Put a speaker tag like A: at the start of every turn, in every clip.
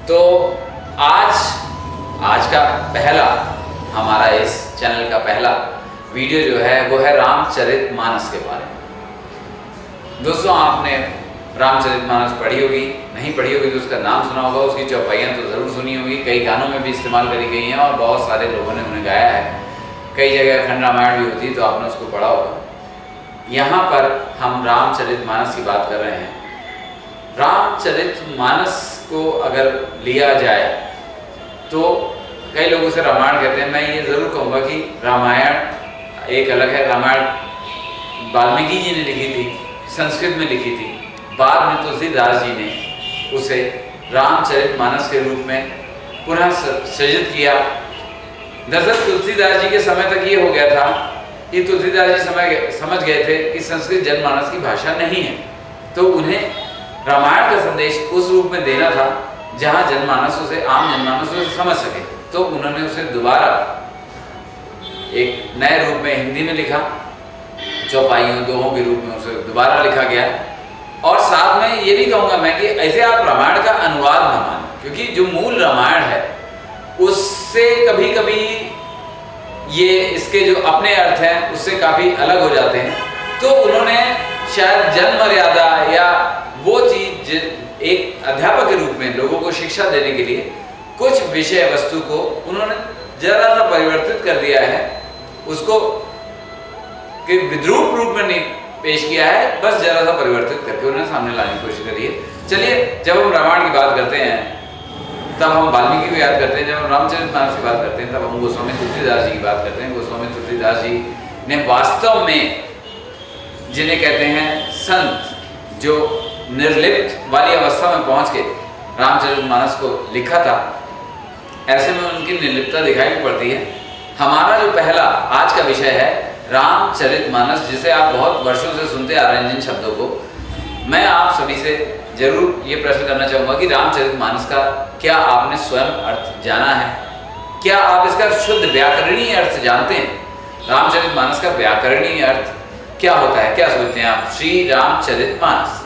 A: तो आज का पहला हमारा इस चैनल का पहला वीडियो जो है वो है रामचरितमानस के बारे में। दोस्तों, आपने रामचरितमानस पढ़ी होगी, नहीं पढ़ी होगी तो उसका नाम सुना होगा, उसकी चौपाइयाँ तो ज़रूर सुनी होगी, कई गानों में भी इस्तेमाल करी गई हैं और बहुत सारे लोगों ने उन्हें गाया है। कई जगह अखंड रामायण भी होती है तो आपने उसको पढ़ा होगा। यहाँ पर हम रामचरितमानस की बात कर रहे हैं। रामचरितमानस को अगर लिया जाए तो कई लोग उसे रामायण कहते हैं। मैं ये ज़रूर कहूँगा कि रामायण एक अलग है। रामायण वाल्मीकि जी ने लिखी थी, संस्कृत में लिखी थी, बाद में तुलसीदास जी ने उसे रामचरितमानस के रूप में पुनः सृजित किया। दरअसल तुलसीदास जी के समय तक ये हो गया था कि तुलसीदास जी समझ गए थे कि संस्कृत जनमानस की भाषा नहीं है, तो उन्हें रामायण का संदेश उस रूप में देना था जहाँ जनमानस उसे, आम जनमानस उसे समझ सके। तो उन्होंने उसे दोबारा एक नए रूप में हिंदी में लिखा, चौपाइयों दोहों के रूप में उसे दोबारा लिखा गया। और साथ में ये भी कहूँगा मैं कि ऐसे आप रामायण का अनुवाद न मानें, क्योंकि जो मूल रामायण है उससे कभी कभी ये इसके जो अपने अर्थ हैं उससे काफ़ी अलग हो जाते हैं। तो उन्होंने शायद जन मर्यादा या वो चीज़ एक अध्यापक के रूप में लोगों को शिक्षा देने के लिए कुछ विषय वस्तु को उन्होंने जरा सा परिवर्तित कर दिया है, उसको कि विद्रूप रूप में नहीं पेश किया है, बस जरा सा परिवर्तित करके उन्होंने सामने लाने की कोशिश करी है। चलिए, जब हम रामायण की बात करते हैं तब हम वाल्मीकि को याद करते हैं, जब हम रामचरितमानस की बात करते हैं तब हम गोस्वामी तुलसीदास जी की बात करते हैं। गोस्वामी तुलसीदास जी ने वास्तव में जिन्हें कहते हैं संत, जो निर्लिप्त वाली अवस्था में पहुंच के रामचरितमानस को लिखा था, ऐसे में उनकी निर्लिप्तता दिखाई भी पड़ती है। हमारा जो पहला आज का विषय है रामचरितमानस, जिसे आप बहुत वर्षों से सुनते आ रहे हैं जिन शब्दों को, मैं आप सभी से जरूर ये प्रश्न करना चाहूँगा कि रामचरितमानस का क्या आपने स्वयं अर्थ जाना है? क्या आप इसका शुद्ध व्याकरणीय अर्थ जानते हैं? रामचरितमानस का व्याकरणीय अर्थ क्या होता है? क्या सोचते हैं आप? श्री रामचरितमानस।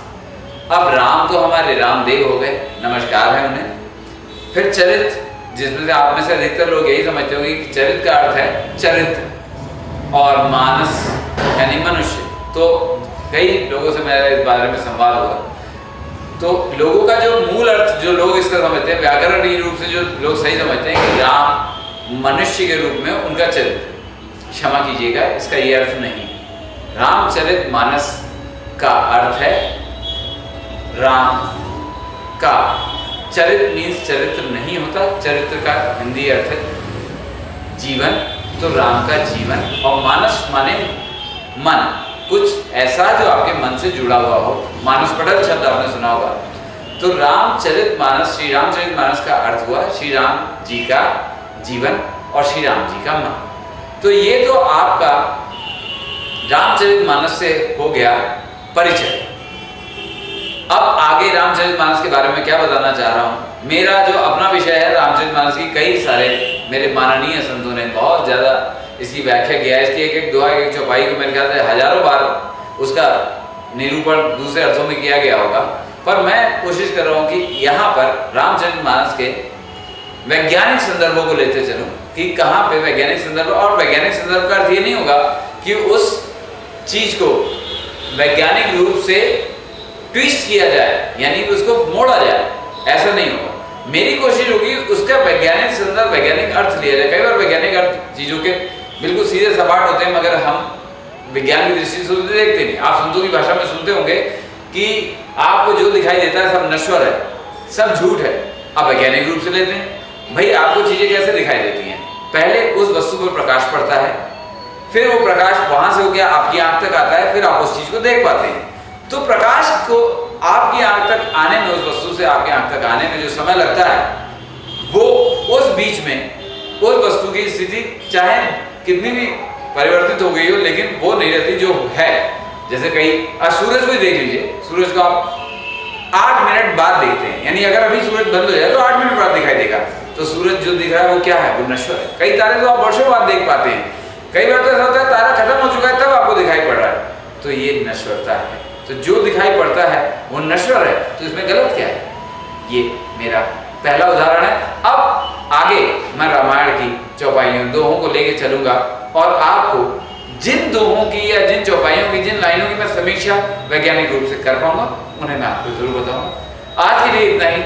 A: अब राम तो हमारे रामदेव हो गए, नमस्कार है उन्हें। फिर चरित, जिसमें से आप में से अधिकतर लोग यही समझते होंगे कि चरित का अर्थ है चरित्र, और मानस यानी मनुष्य। तो कई लोगों से मेरा इस बारे में संवाद हुआ, तो लोगों का जो मूल अर्थ जो लोग इसका समझते हैं, व्याकरणीय रूप से जो लोग सही समझते हैं कि राम मनुष्य के रूप में उनका चरित्र, क्षमा कीजिएगा, इसका ये अर्थ नहीं। रामचरितमानस का अर्थ है राम का। चरित मीन्स चरित्र नहीं होता, चरित्र का हिंदी अर्थ है जीवन, तो राम का जीवन। और मानस माने मन, कुछ ऐसा जो आपके मन से जुड़ा हुआ हो। मानस पटल शब्द आपने सुना होगा। तो रामचरितमानस, श्री रामचरितमानस का अर्थ हुआ श्री राम जी का जीवन और श्री राम जी का मन। तो ये तो आपका रामचरितमानस से हो गया परिचय। अब आगे रामचरितमानस के बारे में क्या बताना चाह रहा हूँ, मेरा जो अपना विषय है रामचरितमानस की, कई सारे मेरे माननीय संतों ने बहुत ज़्यादा इसकी व्याख्या किया है। इसकी एक एक दोहा, एक चौपाई को मेरे ख्याल से हजारों बार उसका निरूपण दूसरे अर्थों में किया गया होगा, पर मैं कोशिश कर रहा हूँ कि यहाँ पर रामचरितमानस के वैज्ञानिक संदर्भों को लेते चलूँ कि कहाँ पे वैज्ञानिक संदर्भ। और वैज्ञानिक संदर्भ का अर्थ ये नहीं होगा कि उस चीज़ को वैज्ञानिक रूप से ट्विस्ट किया जाए, यानी कि उसको मोड़ा जाए, ऐसा नहीं होगा। मेरी कोशिश होगी उसका वैज्ञानिक संदर्भ, वैज्ञानिक अर्थ लिया जाए। कई बार वैज्ञानिक अर्थ चीज़ों के बिल्कुल सीधे सपाट होते हैं, मगर हम विज्ञान की दृष्टि से देखते नहीं। आप संतों की भाषा में सुनते होंगे कि आपको जो दिखाई देता है सब नश्वर है, सब झूठ है। आप वैज्ञानिक रूप से लेते हैं, भाई आपको चीज़ें कैसे दिखाई देती हैं? पहले उस वस्तु पर प्रकाश पड़ता है, फिर वो प्रकाश वहाँ से होकर आपकी आँख तक आता है, फिर आप उस चीज़ को देख पाते हैं। तो प्रकाश को आपकी आंख तक आने में, उस वस्तु से आपकी आंख तक आने में जो समय लगता है, वो उस बीच में उस वस्तु की स्थिति चाहे कितनी भी परिवर्तित हो गई हो, लेकिन वो नहीं रहती जो है। जैसे कई सूरज को ही देख लीजिए, सूरज को आप 8 मिनट बाद देखते हैं, यानी अगर अभी सूरज बंद हो जाए तो 8 मिनट बाद दिखाई देगा। तो सूरज जो दिख रहा है वो क्या है? वो नश्वर है। कई तारे तो आप वर्षों बाद देख पाते हैं, कई बार तो ऐसा होता है तारा खत्म हो चुका है तब आपको दिखाई पड़ रहा है। तो ये नश्वरता है। तो जो दिखाई पड़ता है वो नश्वर है, तो इसमें गलत क्या है? ये मेरा पहला उदाहरण है। अब आगे मैं रामायण की चौपाइयों दोहों को लेके चलूंगा और आपको जिन दोहों की या जिन चौपाइयों की, जिन लाइनों की मैं समीक्षा वैज्ञानिक रूप से कर पाऊंगा, उन्हें मैं आपको जरूर बताऊंगा। आज के लिए इतना ही।